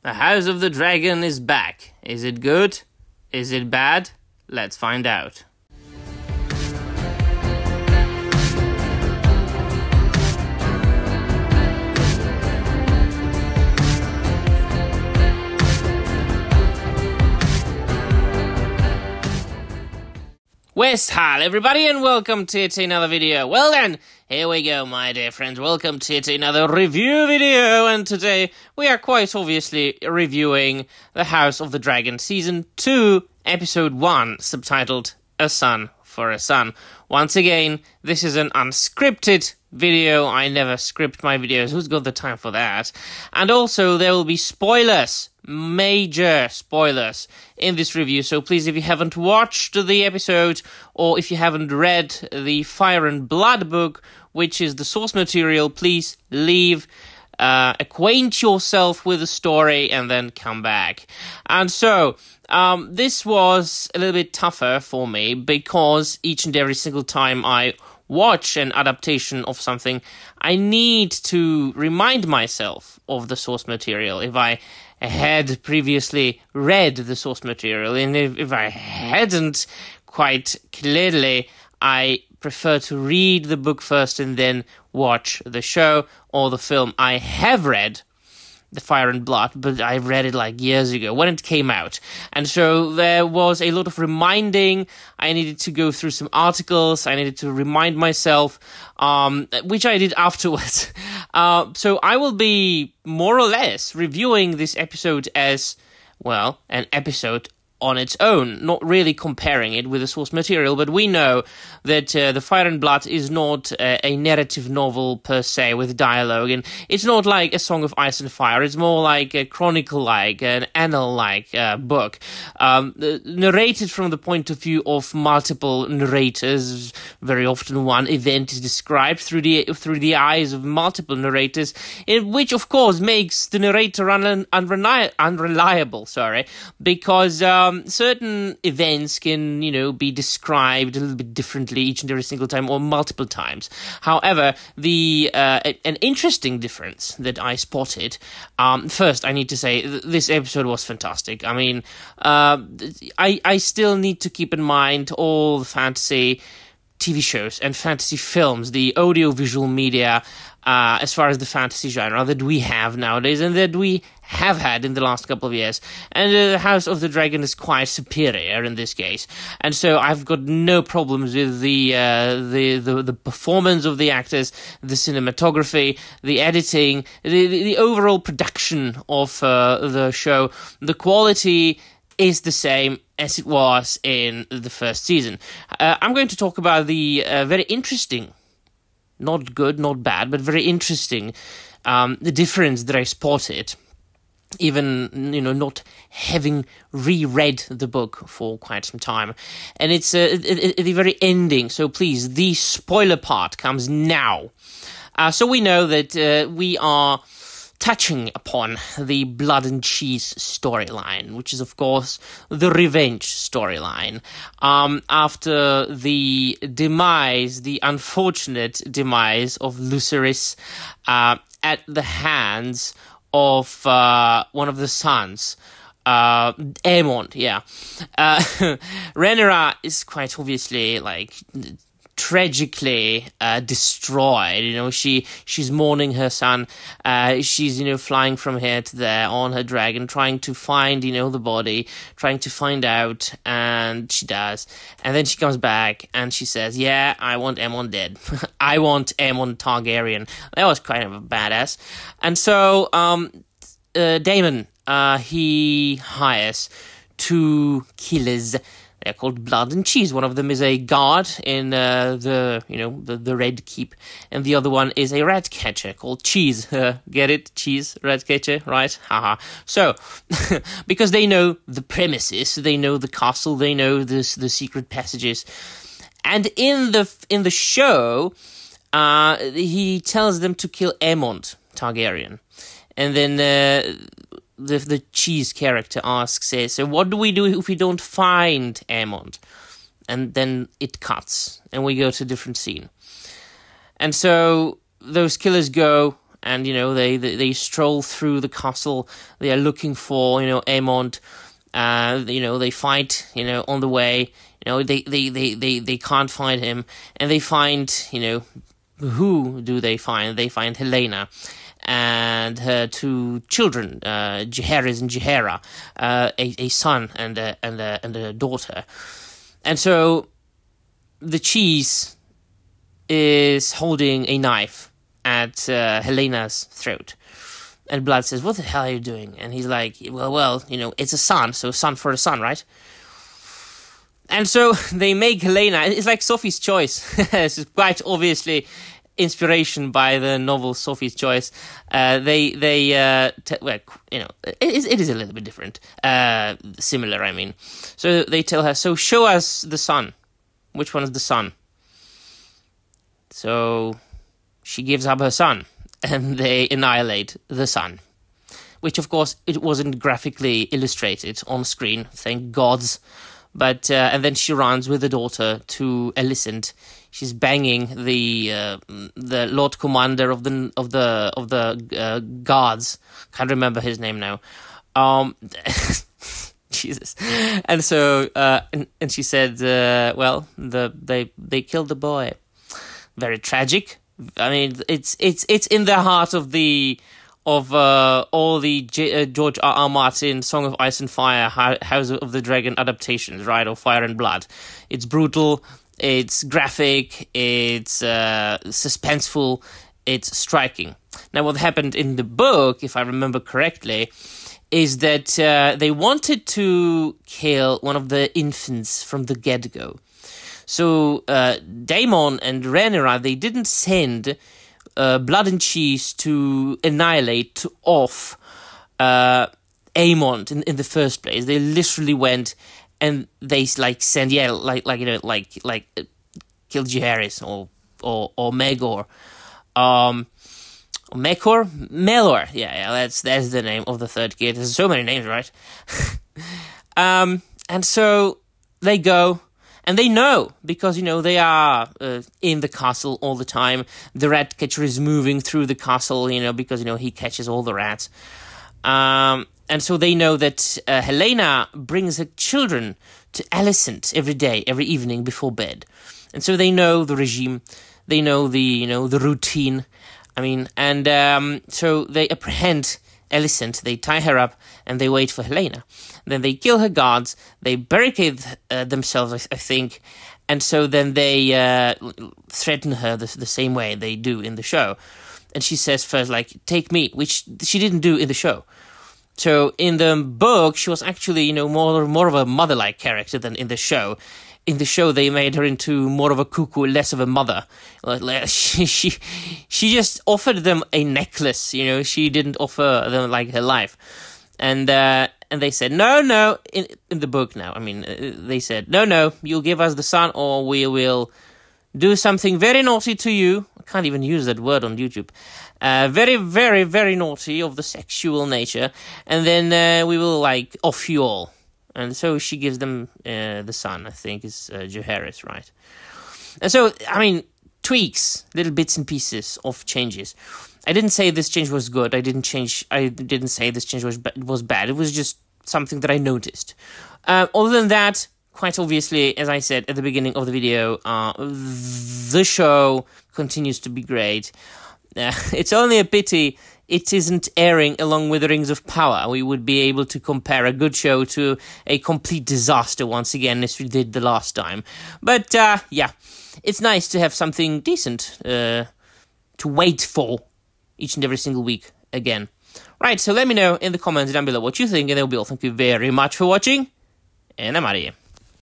The House of the Dragon is back. Is it good? Is it bad? Let's find out. West Hall, everybody, and welcome to yet another video. Well then, here we go, my dear friends. Welcome to yet another review video, and today we are quite obviously reviewing The House of the Dragon Season 2, Episode 1, subtitled A Son for a Son. Once again, this is an unscripted video. I never script my videos. Who's got the time for that? And also, there will be spoilers. Major spoilers in this review, so please, if you haven't watched the episode or if you haven't read the Fire and Blood book, which is the source material, please leave, acquaint yourself with the story and then come back. And so this was a little bit tougher for me because each and every single time I watch an adaptation of something, I need to remind myself of the source material. If I had previously read the source material, and if I hadn't quite clearly, I prefer to read the book first and then watch the show or the film. I have read The Fire and Blood, but I read it like years ago when it came out, and so there was a lot of reminding. I needed to go through some articles. I needed to remind myself, which I did afterwards. So I will be more or less reviewing this episode as, well, an episode on its own, not really comparing it with the source material, but we know that The Fire and Blood is not a narrative novel per se with dialogue, and it's not like A Song of Ice and Fire. It's more like a chronicle-like, an annal-like book, narrated from the point of view of multiple narrators. Very often one event is described through the eyes of multiple narrators, which of course makes the narrator unreliable, because certain events can, be described a little bit differently each and every single time or multiple times. However, an interesting difference that I spotted, first I need to say this episode was fantastic. I mean, I still need to keep in mind all the fantasy TV shows and fantasy films, the audiovisual media, as far as the fantasy genre that we have nowadays and that we have had in the last couple of years. And The House of the Dragon is quite superior in this case. And so I've got no problems with the performance of the actors, the cinematography, the editing, the overall production of the show. The quality is the same as it was in the first season. I'm going to talk about the very interesting, not good, not bad, but very interesting, the difference that I spotted, even, not having reread the book for quite some time. And it's the very ending, so please, the spoiler part comes now. So we know that we are touching upon the Blood and Cheese storyline, which is, of course, the revenge storyline. After the unfortunate demise of Lucerys at the hands of one of the sons, Aemond, yeah. Rhaenyra is quite obviously, tragically destroyed. She's mourning her son. She's flying from here to there on her dragon, trying to find the body, trying to find out, and she does. And then she comes back and she says, "Yeah, I want Aemond dead. I want Aemond Targaryen." That was kind of a badass. And so Daemon, he hires two killers. They're called Blood and Cheese. One of them is a guard in the Red Keep, and the other one is a rat catcher called Cheese. Get it? Cheese, rat catcher, right? Haha. So, because they know the premises, they know the castle, they know the secret passages, and in the show, he tells them to kill Aemond Targaryen, and then the Cheese character says, "So what do we do if we don't find Aemond?" And then it cuts, and we go to a different scene. And so those killers go and they stroll through the castle. They are looking for Aemond. They fight on the way. They can't find him, and they find who do they find? They find Helaena and her 2 children, Jaehaerys and Jaehaera, a son and a daughter. And so the cheese is holding a knife at Helena's throat. And Blood says, "What the hell are you doing?" And he's like, well, it's a son, so son for a son, right? And so they make Helaena, it's like Sophie's Choice. It's quite obviously inspiration by the novel Sophie's Choice. It is a little bit different. Similar, I mean. So they tell her, so show us the son. Which one is the son? So she gives up her son, and they annihilate the son. Which, of course, it wasn't graphically illustrated on screen, thank gods. But and then she runs with the daughter to Alicent. She's banging the Lord Commander of the guards. Can't remember his name now. Jesus. And so and she said, they killed the boy. Very tragic. I mean, it's in the heart of all the George R.R. Martin Song of Ice and Fire, House of the Dragon adaptations, right? Or Fire and Blood. It's brutal, it's graphic, it's suspenseful, it's striking. Now, what happened in the book, if I remember correctly, is that they wanted to kill one of the infants from the get-go. So Daemon and Rhaenyra, they didn't send Blood and Cheese to annihilate off Aemond in the first place. They literally went and they sent kill Jaehaerys or Maegor, Mekor, Melor. Yeah, that's the name of the third kid. There's so many names, right? And so they go. And they know, because, they are in the castle all the time. The rat catcher is moving through the castle, because, he catches all the rats. And so they know that Helaena brings her children to Alicent every day, every evening before bed. And so they know the regime. They know the routine. I mean, and so they apprehend Alicent, they tie her up, and they wait for Helaena. Then they kill her guards, they barricade themselves, I think, and so then they threaten her the same way they do in the show. And she says first, take me, which she didn't do in the show. So in the book, she was actually, more of a mother-like character than in the show. In the show, they made her into more of a cuckoo, less of a mother. She just offered them a necklace, She didn't offer them, her life. And they said, no, in the book now. I mean, they said, no, you'll give us the son or we will do something very naughty to you. I can't even use that word on YouTube. Very, very, very naughty of the sexual nature. And then we will, off you all. And so she gives them the son, I think, is Jaehaerys, right? And so, I mean, tweaks, little bits and pieces of changes. I didn't say this change was good. I didn't say this change was bad. It was just something that I noticed. Other than that, quite obviously, as I said at the beginning of the video, the show continues to be great. It's only a pity it isn't airing along with the Rings of Power. We would be able to compare a good show to a complete disaster once again, as we did the last time. But, yeah, it's nice to have something decent to wait for each and every single week again. Right, so let me know in the comments down below what you think, and that'll be all. Thank you very much for watching, and I'm out of here.